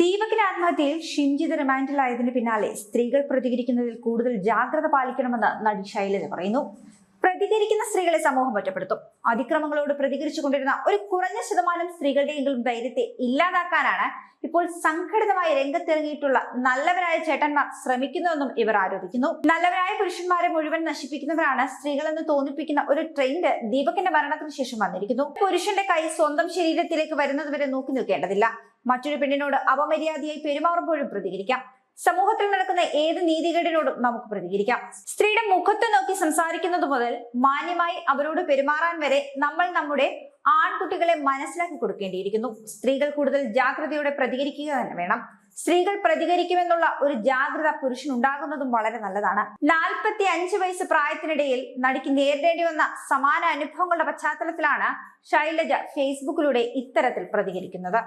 ദീപകിന്റെ ആത്മഹത്യയിൽ ഷിംജിത് റിമാൻഡിലായതിന് പിന്നാലെ സ്ത്രീകൾ പ്രതികരിക്കുന്നതിൽ കൂടുതൽ ജാഗ്രത പാലിക്കണമെന്ന് നടി ശൈലജ പറയുന്നു. പ്രതികരിക്കുന്ന സ്ത്രീകളെ സമൂഹം ഒറ്റപ്പെടുത്തും. അതിക്രമങ്ങളോട് പ്രതികരിച്ചുകൊണ്ടിരുന്ന ഒരു കുറഞ്ഞ ശതമാനം സ്ത്രീകളുടെയെങ്കിലും ധൈര്യത്തെ ഇല്ലാതാക്കാനാണ് ഇപ്പോൾ സംഘടിതമായി രംഗത്തിറങ്ങിയിട്ടുള്ള നല്ലവരായ ചേട്ടന്മാർ ശ്രമിക്കുന്നതെന്നും ഇവർ ആരോപിക്കുന്നു. നല്ലവരായ പുരുഷന്മാരെ മുഴുവൻ നശിപ്പിക്കുന്നവരാണ് സ്ത്രീകളെന്ന് തോന്നിപ്പിക്കുന്ന ഒരു ട്രെൻഡ് ദീപകിന്റെ മരണത്തിന് ശേഷം വന്നിരിക്കുന്നു. പുരുഷന്റെ കൈ സ്വന്തം ശരീരത്തിലേക്ക് വരുന്നതുവരെ നോക്കി നിൽക്കേണ്ടതില്ല. മറ്റൊരു പെണ്ണിനോട് അപമര്യാദയായി പെരുമാറുമ്പോഴും പ്രതികരിക്കാം. സമൂഹത്തിൽ നടക്കുന്ന ഏത് നീതികേടിനോടും നമുക്ക് പ്രതികരിക്കാം. സ്ത്രീയുടെ മുഖത്ത് നോക്കി സംസാരിക്കുന്നത് മുതൽ മാന്യമായി അവരോട് പെരുമാറാൻ വരെ നമ്മൾ നമ്മുടെ ആൺകുട്ടികളെ മനസ്സിലാക്കി കൊടുക്കേണ്ടിയിരിക്കുന്നു. സ്ത്രീകൾ കൂടുതൽ ജാഗ്രതയോടെ പ്രതികരിക്കുക തന്നെ വേണം. സ്ത്രീകൾ പ്രതികരിക്കുമെന്നുള്ള ഒരു ജാഗ്രത പുരുഷനുണ്ടാകുന്നതും വളരെ നല്ലതാണ്. 45 വയസ്സ് പ്രായത്തിനിടയിൽ നടിക്ക് നേരിടേണ്ടി വന്ന സമാന അനുഭവങ്ങളുടെ പശ്ചാത്തലത്തിലാണ് ശൈലജ ഫേസ്ബുക്കിലൂടെ ഇത്തരത്തിൽ പ്രതികരിക്കുന്നത്.